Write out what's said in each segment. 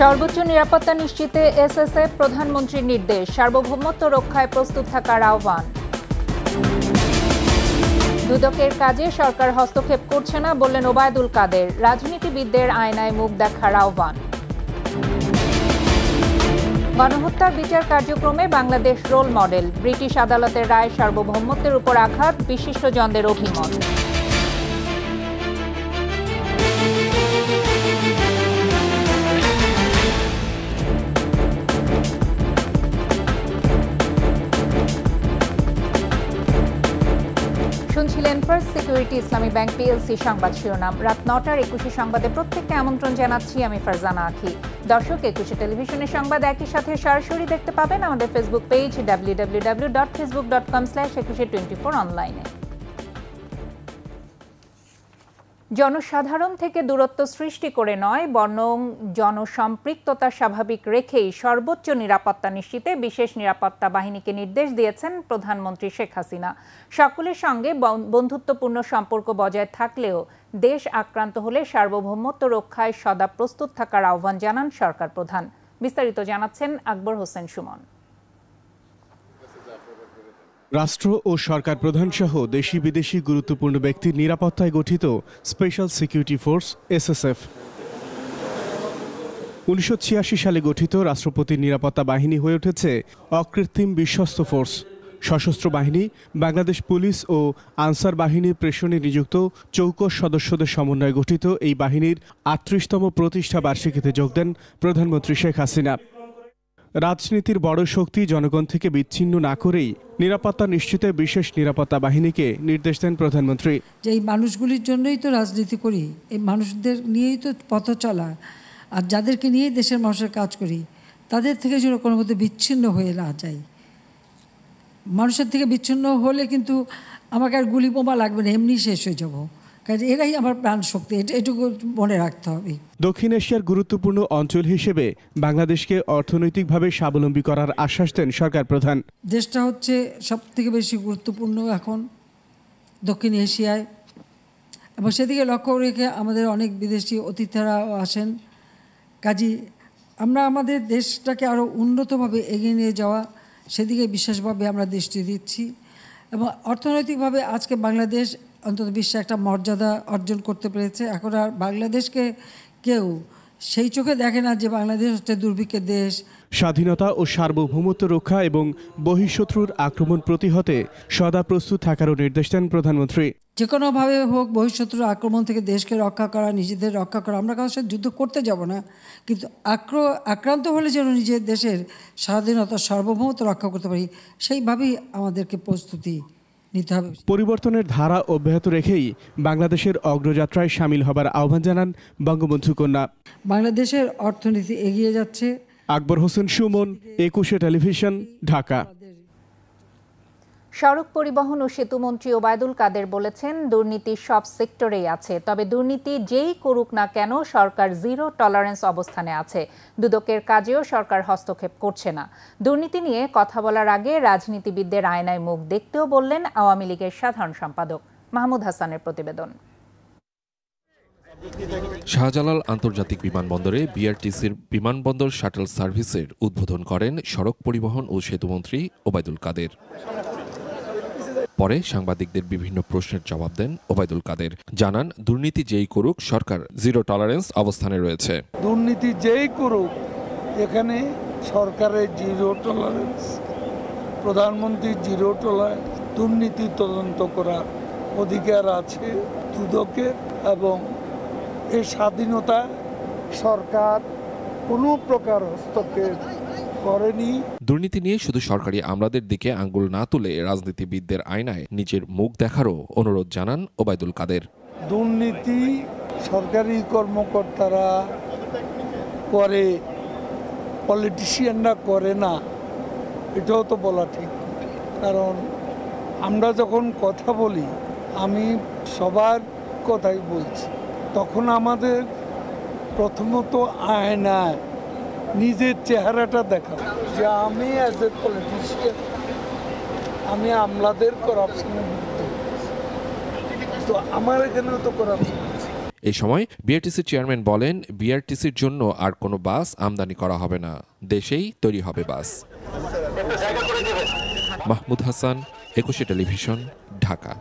সর্বোচ্চ নিরাপত্তা নিশ্চিতে এসএসএফ প্রধানমন্ত্রীর নির্দেশ, সার্বভৌমত্ব রক্ষায় প্রস্তুত থাকার আহ্বান। দুদকের কাজে সরকার হস্তক্ষেপ করছে না বললেন ওবায়দুল কাদের, রাজনীতিবিদদের আয়নায় মুখ দেখার আহ্বান। গণহত্যার বিচার কার্যক্রমে বাংলাদেশ রোল মডেল, ব্রিটিশ আদালতের রায় সার্বভৌমত্বের উপর আঘাত, বিশিষ্টজনদের অভিমত। শুনছিলেন ফার্স্ট সিকিউরিটি ইসলামী ব্যাংক পিএলসি সংবাদ শিরোনাম। রাত 9টার 21 সংবাদে প্রত্যেককে আমন্ত্রণ জানাচ্ছি আমি ফারজানা আখি। দর্শক, 21 টেলিভিশনের সংবাদ একই সাথে সরাসরি দেখতে পাবেন আমাদের ফেসবুক পেজ www.facebook.com/2124 অনলাইনে। জনসাধারণ থেকে দূরত্ব সৃষ্টি করে নয়, বরং জনসম্পৃক্ততা স্বাভাবিক রেখেই সর্বোচ্চ নিরাপত্তা নিশ্চিতে বিশেষ নিরাপত্তা বাহিনীকে নির্দেশ দিয়েছেন প্রধানমন্ত্রী শেখ হাসিনা। সকলের সঙ্গে বন্ধুত্বপূর্ণ সম্পর্ক বজায় থাকলেও দেশ আক্রান্ত হলে সার্বভৌমত্ব রক্ষায় সদা প্রস্তুত থাকার আহ্বান জানান সরকার প্রধান। বিস্তারিত জানাচ্ছেন আকবর হোসেন সুমন। রাষ্ট্র ও সরকার প্রধান সহ দেশি বিদেশি গুরুত্বপূর্ণ ব্যক্তির নিরাপত্তায় গঠিত স্পেশাল সিকিউরিটি ফোর্স এসএসএফ। 1986 সালে গঠিত রাষ্ট্রপতির নিরাপত্তা বাহিনী হয়ে উঠেছে অকৃত্রিম বিশ্বস্ত ফোর্স। সশস্ত্র বাহিনী, বাংলাদেশ পুলিশ ও আনসার বাহিনীর প্রেষণে নিযুক্ত চৌকস সদস্যদের সমন্বয়ে গঠিত এই বাহিনীর 38তম প্রতিষ্ঠা বার্ষিকীতে যোগ দেন প্রধানমন্ত্রী শেখ হাসিনা। রাজনীতির বড় শক্তি জনগণ থেকে বিচ্ছিন্ন না করেই নিরাপত্তা নিশ্চিতে বিশেষ নিরাপত্তা বাহিনীকে নির্দেশ দেন প্রধানমন্ত্রী। যে এই মানুষগুলির জন্যই তো রাজনীতি করি, এই মানুষদের নিয়েই তো পথ চলা, আর যাদেরকে নিয়ে দেশের মানুষের কাজ করি তাদের থেকে যেন কোনো মধ্যে বিচ্ছিন্ন হয়ে না যায়। মানুষের থেকে বিচ্ছিন্ন হলে কিন্তু আমাকে আর গুলি বোমা লাগবে না, এমনি শেষ হয়ে যাব। কাজে এরাই আমার প্রাণ শক্তি, এটুকু মনে রাখতে হবে। দক্ষিণ এশিয়ার গুরুত্বপূর্ণ অঞ্চল হিসেবে বাংলাদেশকে অর্থনৈতিকভাবে স্বাবলম্বী করার আশ্বাস দেন সরকার প্রধান। দেশটা হচ্ছে সবথেকে বেশি গুরুত্বপূর্ণ এখন দক্ষিণ এশিয়ায়, এবং সেদিকে লক্ষ্য রেখে আমাদের অনেক বিদেশি অতিথিরাও আসেন। কাজী আমরা আমাদের দেশটাকে আরও উন্নতভাবে এগিয়ে নিয়ে যাওয়া, সেদিকে বিশেষভাবে আমরা দৃষ্টি দিচ্ছি। এবং অর্থনৈতিকভাবে আজকে বাংলাদেশ অন্তত বিশ্বে একটা মর্যাদা অর্জন করতে পেরেছে। এখন আর বাংলাদেশকে কেউ সেই চোখে দেখে না যে বাংলাদেশ হচ্ছে দুর্ভিক্ষের দেশ। স্বাধীনতা ও সার্বভৌমত্ব রক্ষা এবং বহিঃশত্রুর আক্রমণ প্রতিহতে সদা প্রস্তুত থাকারও নির্দেশ দেন প্রধানমন্ত্রী। যে কোনোভাবে হোক বহিঃশত্রুর আক্রমণ থেকে দেশকে রক্ষা করা, নিজেদের রক্ষা করা। আমরা কারোর সাথে যুদ্ধ করতে যাব না, কিন্তু আক্রান্ত হলে যেন নিজের দেশের স্বাধীনতা সার্বভৌমত্ব রক্ষা করতে পারি, সেইভাবেই আমাদেরকে প্রস্তুতি নিতে হবে। পরিবর্তনের ধারা অব্যাহত রেখেই বাংলাদেশের অগ্রযাত্রায় সামিল হবার আহ্বান জানান বঙ্গবন্ধু কন্যা। বাংলাদেশের অর্থনীতি এগিয়ে যাচ্ছে। আকবর হোসেন সুমন, 21 টেলিভিশন, ঢাকা। সড়ক পরিবহন ও সেতুমন্ত্রী ওবায়দুল কাদের বলেছেন, দুর্নীতি সব সেক্টরেই আছে, তবে দুর্নীতি যেই করুক না কেন সরকার জিরো টলারেন্স অবস্থানে আছে। দুদকের কাজেও সরকার হস্তক্ষেপ করছে না। দুর্নীতি নিয়ে কথা বলার আগে রাজনীতিবিদদের আয়নায় মুখ দেখতেও বললেন আওয়ামী লীগের সাধারণ সম্পাদক। মাহমুদ হাসানের প্রতিবেদন। শাহজালাল আন্তর্জাতিক বিমানবন্দরে বিআরটিসির বিমানবন্দর শাটল সার্ভিসের উদ্বোধন করেন সড়ক পরিবহন ও সেতুমন্ত্রী ওবায়দুল কাদের। পরে সাংবাদিকদের বিভিন্ন প্রশ্নের জবাব দেন ওবায়দুল কাদের। জানান, দুর্নীতি যেই করুক সরকার জিরো টলারেন্স অবস্থানে রয়েছে। দুর্নীতি যেই করুক এখানে সরকারের জিরো টলারেন্স, প্রধানমন্ত্রী জিরো টলারেন্স। দুর্নীতি তদন্ত করার অধিকার আছে দুদকের, এবং এই স্বাধীনতা সরকার কোনো প্রকার হস্তক্ষেপ করেনি। দুর্নীতি নিয়ে শুধু সরকারি আমলাদের দিকে আঙ্গুল না তুলে রাজনীতিবিদদের আয়নায় নিজের মুখ দেখারও অনুরোধ জানান ওবায়দুল কাদের। দুর্নীতি সরকারি কর্মকর্তারা করে, পলিটিশিয়ানরা করে না, এটাও তো বলা ঠিক। কারণ আমরা যখন কথা বলি, আমি সবার কথাই বলছি, তখন আমাদের প্রথমত আয়নায় নিজের চেহারাটা দেখা, যে আমি অ্যাজ এ পলিটিশিয়ান আমি আমলাদের করাপশনের বিরুদ্ধে, তো আমার এখানেও তো করাপশন। এই সময় বিআরটিসির চেয়ারম্যান বলেন, বিআরটিসির জন্য আর কোনো বাস আমদানি করা হবে না, দেশেই তৈরি হবে bus. Mahmud Hasan, 21 television, Dhaka.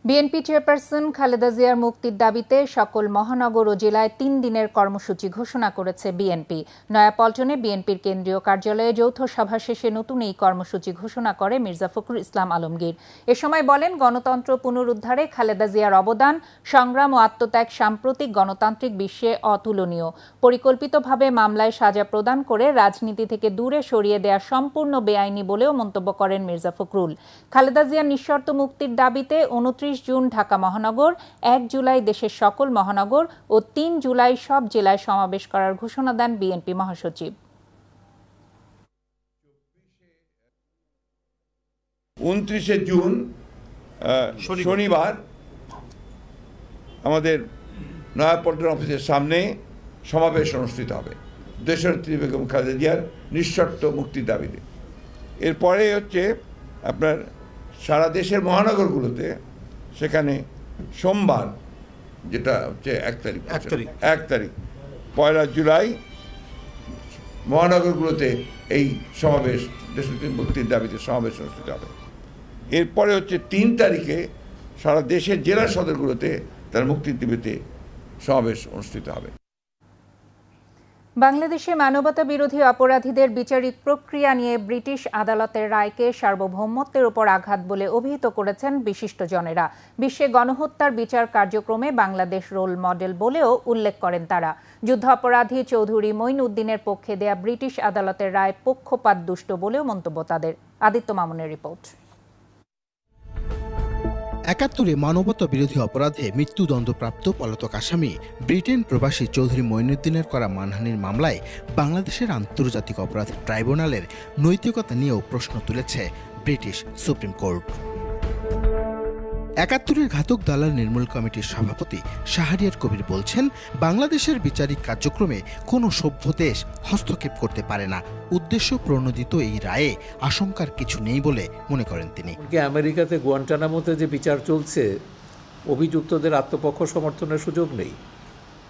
BNP chairperson Khaleda জিয়ার মুক্তির দাবিতে সকল মহানগর ও জেলায় 3 দিনের কর্মসূচি ঘোষণা করেছে বিএনপি। নয়াপল্টনে বিএনপির কেন্দ্রীয় কার্যালয়ে যৌথ সভা শেষে নতুন এই কর্মসূচি ঘোষণা করে মির্জা ফখরুল ইসলাম আলমগীর। এ সময় বলেন, গণতন্ত্র পুনরুদ্ধারে খালেদা জিয়ার অবদান, সংগ্রাম ও আত্মত্যাগ সাম্প্রতিক গণতান্ত্রিক বিশ্বে অতুলনীয়। পরিকল্পিতভাবে মামলায় সাজা প্রদান করে রাজনীতি থেকে দূরে সরিয়ে দেয়া সম্পূর্ণ বেআইনি বলেও মন্তব্য করেন মির্জা ফখরুল। খালেদা জিয়ার নিঃশর্ত মুক্তির দাবিতে 29 জুন ঢাকা মহানগর, 1 জুলাই দেশের সকল মহানগর ও 3 জুলাই সব জেলায় সমাবেশ করার ঘোষণা দেন বিএনপি মহাসচিব। 29 জুন শনিবার আমাদের নয়াপল্টন অফিসের সামনে সমাবেশ অনুষ্ঠিত হবে দেশনেত্রী বেগম খালেদা জিয়ার নিঃশর্ত মুক্তির দাবিতে। এরপরে হচ্ছে আপনার সারা দেশের মহানগরগুলোতে, সেখানে সোমবার যেটা হচ্ছে 1 তারিখ 1 জুলাই মহানগরগুলোতে এই সমাবেশ দেশনেত্রী মুক্তির দাবিতে সমাবেশ অনুষ্ঠিত হবে। এরপরে হচ্ছে 3 তারিখে সারা দেশের জেলা সদরগুলোতে তার মুক্তির দাবিতে সমাবেশ অনুষ্ঠিত হবে। বাংলাদেশে মানবতা বিরোধী অপরাধীদের বিচারিক প্রক্রিয়া নিয়ে ব্রিটিশ আদালতের রায়কে সার্বভৌমত্বের উপর আঘাত বলে অভিহিত করেছেন বিশিষ্টজনেরা। বিশ্বে গণহত্যার বিচার কার্যক্রমে বাংলাদেশ রোল মডেল বলেও উল্লেখ করেন তারা। যুদ্ধাপরাধী চৌধুরী মঈনউদ্দিনের পক্ষে দেয়া ব্রিটিশ আদালতের রায় পক্ষপাতদুষ্ট বলেও মন্তব্য তাদের। আদিত্য মামুনের রিপোর্ট। ৭১ মানবতা বিরোধী অপরাধে মৃত্যুদণ্ডপ্রাপ্ত পলাতক আসামি ব্রিটেন প্রবাসী চৌধুরী মঈনউদ্দিনের করা মানহানির মামলায় বাংলাদেশের আন্তর্জাতিক অপরাধ ট্রাইব্যুনালের নৈতিকতা নিয়েও প্রশ্ন তুলেছে ব্রিটিশ সুপ্রিম কোর্ট। ৭১ ঘাতক দালাল নির্মূল কমিটির সভাপতি শাহরিয়ার কবির বলছেন, বাংলাদেশের বিচারিক কার্যক্রমে কোনো সভ্য দেশ হস্তক্ষেপ করতে পারে না। উদ্দেশ্য প্রণোদিত এই রায়ে আশঙ্কার কিছু নেই বলে মনে করেন তিনি। আমেরিকাতে গুয়ান্টানামোতে যে বিচার চলছে, অভিযুক্তদের আত্মপক্ষ সমর্থনের সুযোগ নেই,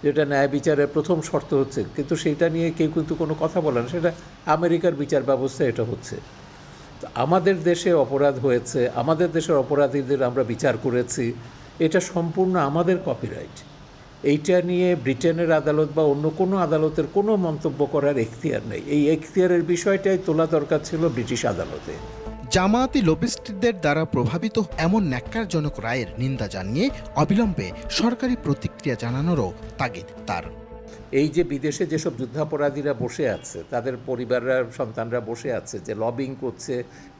যেটা ন্যায় বিচারের প্রথম শর্ত হচ্ছে, কিন্তু সেইটা নিয়ে কেউ কিন্তু কোনো কথা বলে না। সেটা আমেরিকার বিচার ব্যবস্থা এটা হচ্ছে। আমাদের দেশে অপরাধ হয়েছে, আমাদের দেশের অপরাধীদের আমরা বিচার করেছি, এটা সম্পূর্ণ আমাদের কপিরাইট। এইটা নিয়ে ব্রিটেনের আদালত বা অন্য কোনো আদালতের কোনো মন্তব্য করার এখতিয়ার নেই। এই এখতিয়ারের বিষয়টাই তোলা দরকার ছিল ব্রিটিশ আদালতে। জামায়াতি লবিস্টদের দ্বারা প্রভাবিত এমন ন্যাক্কারজনক রায়ের নিন্দা জানিয়ে অবিলম্বে সরকারি প্রতিক্রিয়া জানানোরও তাগিদ তার। এই যে বিদেশে যেসব যুদ্ধাপরাধীরা বসে আছে, তাদের পরিবাররা, সন্তানরা বসে আছে, যে লবিং করছে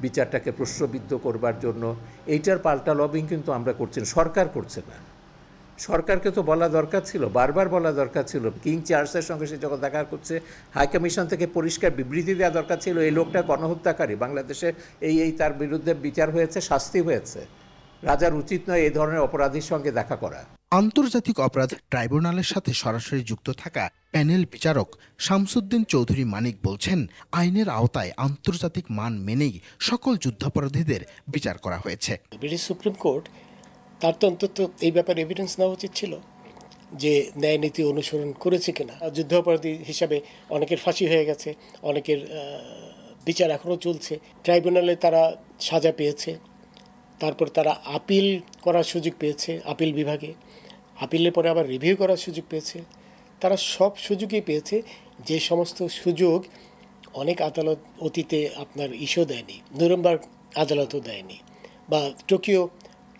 বিচারটাকে প্রশ্নবিদ্ধ করবার জন্য, এইটার পাল্টা লবিং কিন্তু আমরা করছি, সরকার করছে না। সরকারকে তো বলা দরকার ছিল, বারবার বলা দরকার ছিল। কিং চার্লসের সঙ্গে সে যখন দেখা করছে, হাইকমিশন থেকে পরিষ্কার বিবৃতি দেওয়া দরকার ছিল, এই লোকটা গণহত্যাকারী, বাংলাদেশে এই তার বিরুদ্ধে বিচার হয়েছে, শাস্তি হয়েছে। রাজার উচিত নয় এই ধরনের অপরাধীর সঙ্গে দেখা করা। আন্তর্জাতিক অপরাধ ট্রাইব্যুনালের সাথে সরাসরি যুক্ত থাকা প্যানেল বিচারক শামসুদ্দিন চৌধুরী মানিক বলছেন, আইনের আওতায় আন্তর্জাতিক মান মেনেই সকল যুদ্ধাপরাধীদের বিচার করা হয়েছে। ব্রিটিশ সুপ্রিম কোর্ট তার তো অন্তত এই ব্যাপারে এভিডেন্স নেওয়া উচিত ছিল যে ন্যায় নীতি অনুসরণ করেছে কিনা। যুদ্ধাপরাধী হিসাবে অনেকের ফাঁসি হয়ে গেছে, অনেকের বিচার এখনও চলছে। ট্রাইব্যুনালে তারা সাজা পেয়েছে, তারপর তারা আপিল করার সুযোগ পেয়েছে, আপিল বিভাগে আপিলের পরে আবার রিভিউ করার সুযোগ পেয়েছে। তারা সব সুযোগই পেয়েছে, যে সমস্ত সুযোগ অনেক আদালত অতীতে আপনার ইস্যু দেয়নি, নুরেমবার্গ আদালতও দেয়নি, বা টোকিও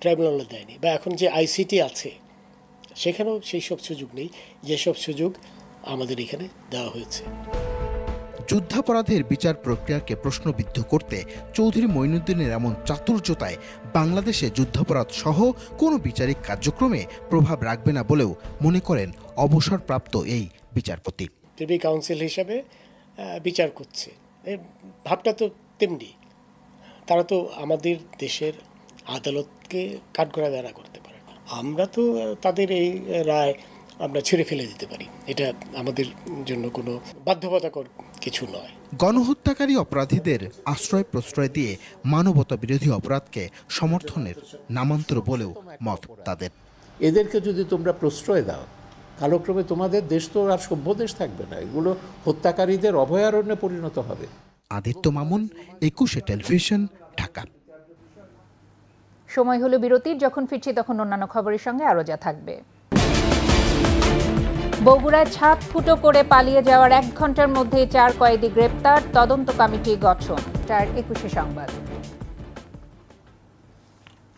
ট্রাইব্যুনালও দেয়নি, বা এখন যে আইসিটি আছে সেখানেও সেই সব সুযোগ নেই, যেসব সুযোগ আমাদের এখানে দেওয়া হয়েছে। যুদ্ধাপরাধের বিচার প্রক্রিয়াকে প্রশ্নবিদ্ধ করতে চৌধুরী মঈনউদ্দিনের এমন চাতুর্যতায় বাংলাদেশে যুদ্ধাপরাধ সহ কোনো বিচারিক কার্যক্রমে প্রভাব রাখবে না বলেও মনে করেন অবসরপ্রাপ্ত এই বিচারপতি। প্রিভি কাউন্সিল হিসাবে বিচার করছে, ভাবটা তো তেমনি। তারা তো আমাদের দেশের আদালতকে কাঠগড়ায় দাঁড়া করতে পারে না। আমরা তো তাদের এই রায় আমরা ছেড়ে ফেলে দিতে পারি, এটা আমাদের জন্য কোনো বাধ্যবাধকতার কিছু নয়। গণহত্যাকারী অপরাধীদের আশ্রয় প্রশ্রয় দিয়ে মানবতা বিরোধী অপরাধকে সমর্থনের নামান্তর বলেও মত তাদের। এদেরকে যদি তোমরা প্রশ্রয় দাও, কালক্রমে তোমাদের দেশ তো আর সভ্য দেশ থাকবে না, এগুলো হত্যাকারীদের অভয়ারণ্যে পরিণত হবে। আদিত্য মামুন, 21 টেলিভিশন, ঢাকা। সময় হলো বিরতির, যখন ফিরছি তখন অন্যান্য খবরের সঙ্গে আরো যা থাকবে। বগুড়ায় ছাদ ফুটো করে পালিয়ে যাওয়ার 1 ঘন্টার মধ্যেই 4 কয়েদি গ্রেপ্তার, তদন্ত কমিটি গঠন। 4:21 সংবাদ।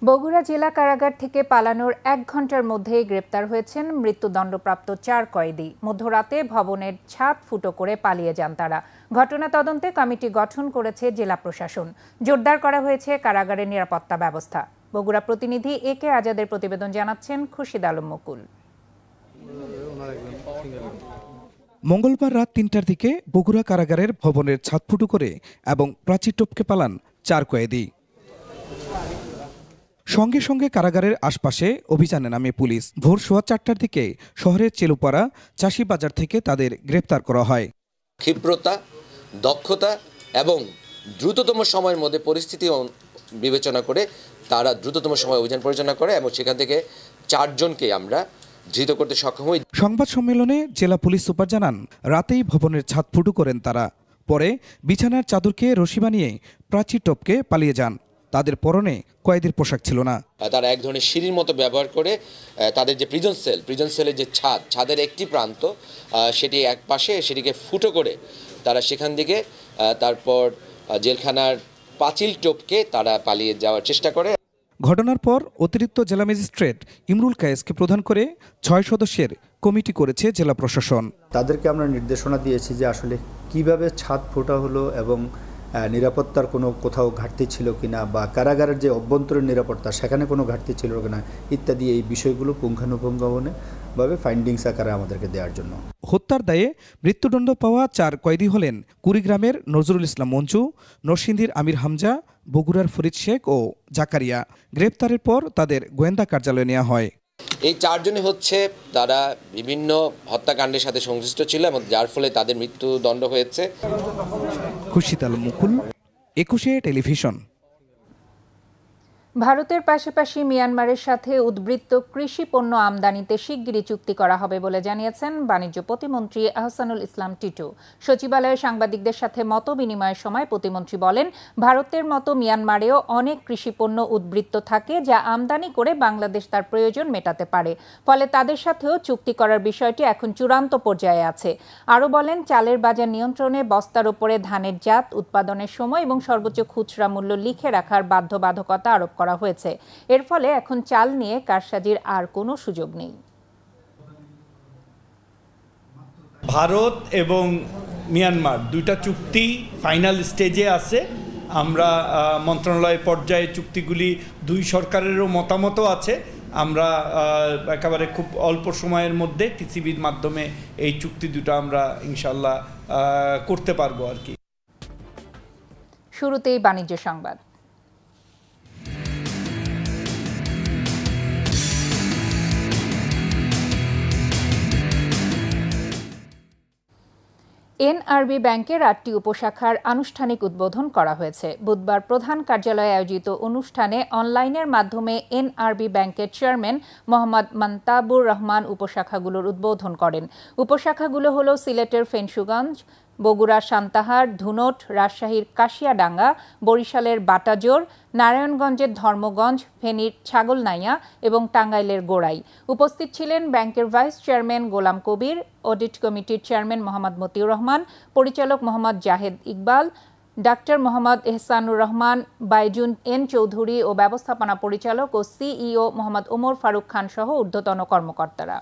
বগুড়া জেলা কারাগার থেকে পালানোর 1 ঘন্টার মধ্যেই গ্রেপ্তার হয়েছেন মৃত্যুদণ্ডপ্রাপ্ত 4 কয়েদি। মধ্যরাতে ভবনের ছাদ ফুটো করে পালিয়ে যান তারা। ঘটনা তদন্তে কমিটি গঠন করেছে জেলা প্রশাসন। জোরদার করা হয়েছে কারাগারের নিরাপত্তা ব্যবস্থা। বগুড়া প্রতিনিধি একে আজাদের প্রতিবেদন জানাচ্ছেন খুরশিদ আলম মুকুল। মঙ্গলবার রাত 3টার দিকে বগুড়া কারাগারের ভবনের ছাদ ফুটো করে এবং প্রাচীর টপকে পালান 4 কয়েদি। সঙ্গে সঙ্গে কারাগারের আশপাশে অভিযানে নামে পুলিশ। ভোর 4:15টার দিকে শহরের চেলুপাড়া চাষি বাজার থেকে তাদের গ্রেপ্তার করা হয়। ক্ষিপ্রতা, দক্ষতা এবং দ্রুততম সময়ের মধ্যে পরিস্থিতি বিবেচনা করে তারা দ্রুততম সময় অভিযান পরিচালনা করে এবং সেখান থেকে 4 জনকে আমরা ধৃত করতে সক্ষম হই। সংবাদ সম্মেলনে জেলা পুলিশ সুপার জানান, রাতেই ভবনের ছাদ ফুটো করেন তারা। পরে বিছানার চাদরকে রশি বানিয়ে প্রাচীর টপকে পালিয়ে যান। তাদের পরনে কয়েদির পোশাক ছিল না। তারা এক ধরনের সিঁড়ির মতো ব্যবহার করে তাদের যে প্রিজন সেলের যে ছাদের একটি প্রান্ত সেটি এক পাশে সেটিকে ফুটো করে তারা সেখান থেকে তারপর জেলখানার পাঁচিল টপকে তারা পালিয়ে যাওয়ার চেষ্টা করে। ঘটনার পর অতিরিক্ত জেলা ম্যাজিস্ট্রেট ইমরুল কায়েসকে প্রধান করে 6 সদস্যের কমিটি করেছে জেলা প্রশাসন। তাদেরকে আমরা নির্দেশনা দিয়েছি যে আসলে কিভাবে ছাদ ফোটা হলো এবং নিরাপত্তার কোনো কোথাও ঘাটতি ছিল কিনা বা কারাগারের যে অভ্যন্তরীণ নিরাপত্তা সেখানে কোনো ঘাটতি ছিল কিনা ইত্যাদি এই বিষয়গুলো পুঙ্খানুপুঙ্খভাবে ফাইন্ডিংস আকারে আমাদেরকে দেওয়ার জন্য। হত্যার দায়ে মৃত্যুদণ্ড পাওয়া 4 কয়েদি হলেন কুড়িগ্রামের নজরুল ইসলাম মঞ্জু, নরসিংদীর আমির হামজা, বগুড়ার ফরিদ শেখ ও জাকারিয়া। গ্রেপ্তারের পর তাদের গোয়েন্দা কার্যালয়ে নেওয়া হয়। এই 4 জনই হচ্ছে তারা বিভিন্ন হত্যাকাণ্ডের সাথে সংশ্লিষ্ট ছিল এবং যার ফলে তাদের মৃত্যুদণ্ড হয়েছে। খুরশিদ আলম মুকুল, 21 টেলিভিশন। ভারতের পাশাপাশি মিয়ানমারের সাথে উদ্বৃত্ত কৃষি পণ্য আমদানিতে শিগগিরই চুক্তি করা হবে বলে জানিয়েছেন বাণিজ্য প্রতিমন্ত্রী আহসানুল ইসলাম টিটু। সচিবালয়ে সাংবাদিকদের সাথে মত বিনিময়ের সময় প্রতিমন্ত্রী বলেন, ভারতের মতো মিয়ানমারেও অনেক কৃষি পণ্য উদ্বৃত্ত থাকে যা আমদানি করে বাংলাদেশ তার প্রয়োজন মেটাতে পারে। ফলে তাদের সাথেও চুক্তি করার বিষয়টি এখন চূড়ান্ত পর্যায়ে আছে। আরও বলেন, চালের বাজার নিয়ন্ত্রণে বস্তার উপরে ধানের জাত, উৎপাদনের সময় এবং সর্বোচ্চ খুচরা মূল্য লিখে রাখার বাধ্যবাধকতা আরোপ করা হয়েছে। এর ফলে এখন চাল নিয়ে কারসাজির আর কোনো সুযোগ নেই। ভারত এবং মিয়ানমার দুইটা চুক্তি ফাইনাল স্টেজে আছে। আমরা মন্ত্রণালয় পর্যায়ে চুক্তিগুলি দুই সরকারেরও মতামতও আছে। আমরা একেবারে খুব অল্প সময়ের মধ্যে টিসিবির মাধ্যমে এই চুক্তি দুটো আমরা ইনশাল্লাহ করতে পারবো আর কি। শুরুতেই বাণিজ্য সংবাদ। এনআরবি ব্যাংকের 8টি উপশাখার আনুষ্ঠানিক উদ্বোধন করা হয়েছে। বুধবার প্রধান কার্যালয়ে আয়োজিত অনুষ্ঠানে অনলাইনের মাধ্যমে এনআরবি ব্যাংকের চেয়ারম্যান মোহাম্মদ মান্তাবুর রহমান উপশাখাগুলোর উদ্বোধন করেন। উপশাখাগুলো হলো সিলেটের ফেনসুগঞ্জ, বগুড়ার সান্তাহার, ধুনট, রাজশাহীর কাশিয়াডাঙ্গা, বরিশালের বাটাজোর, নারায়ণগঞ্জের ধর্মগঞ্জ, ফেনীর ছাগলনাইয়া এবং টাঙ্গাইলের গোড়াই। উপস্থিত ছিলেন ব্যাংকের vice chairman Golam Kabir, audit কমিটির চেয়ারম্যান মোহাম্মদ মতিউর রহমান, পরিচালক মোহাম্মদ জাহেদ ইকবাল, ডাক্তার মোহাম্মদ এহসানুর রহমান, বাইজুন এন চৌধুরী ও ব্যবস্থাপনা পরিচালক ও সিইও মোহাম্মদ ওমর ফারুক খান সহ ঊর্ধ্বতন কর্মকর্তারা।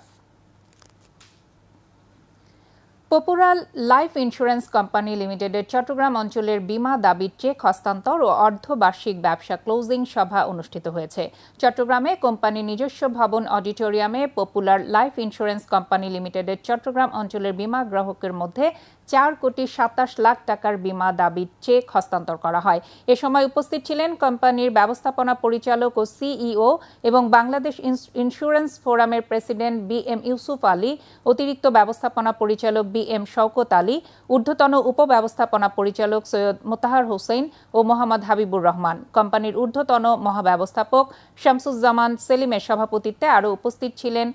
পপুলার লাইফ ইন্স্যুরেন্স কোম্পানি লিমিটেডের চট্টগ্রাম অঞ্চলের বীমা দাবির চেক হস্তান্তর ও অর্ধবার্ষিক ব্যবসা ক্লোজিং সভা অনুষ্ঠিত হয়েছে। চট্টগ্রামে কোম্পানির নিজস্ব ভবন অডিটোরিয়ামে পপুলার লাইফ ইন্স্যুরেন্স কোম্পানি লিমিটেডের চট্টগ্রাম অঞ্চলের বীমা গ্রাহকের মধ্যে 4,27,00,000 টাকার বীমা দাবির চেক হস্তান্তর করা হয়। এ সময় উপস্থিত ছিলেন কোম্পানির ব্যবস্থাপনা পরিচালক ও সিইও এবং বাংলাদেশ ইন্স্যুরেন্স ফোরামের প্রেসিডেন্ট BM ইউসুফ আলী, অতিরিক্ত ব্যবস্থাপনা পরিচালক BM শওকত আলী, ঊর্ধ্বতন উপব্যবস্থাপনা পরিচালক সৈয়দ মোতাহার হোসেন ও মোহাম্মদ হাবিবুর রহমান। কোম্পানির ঊর্ধ্বতন মহাব্যবস্থাপক শামসুজ্জামান সেলিমের সভাপতিত্বে আরও উপস্থিত ছিলেন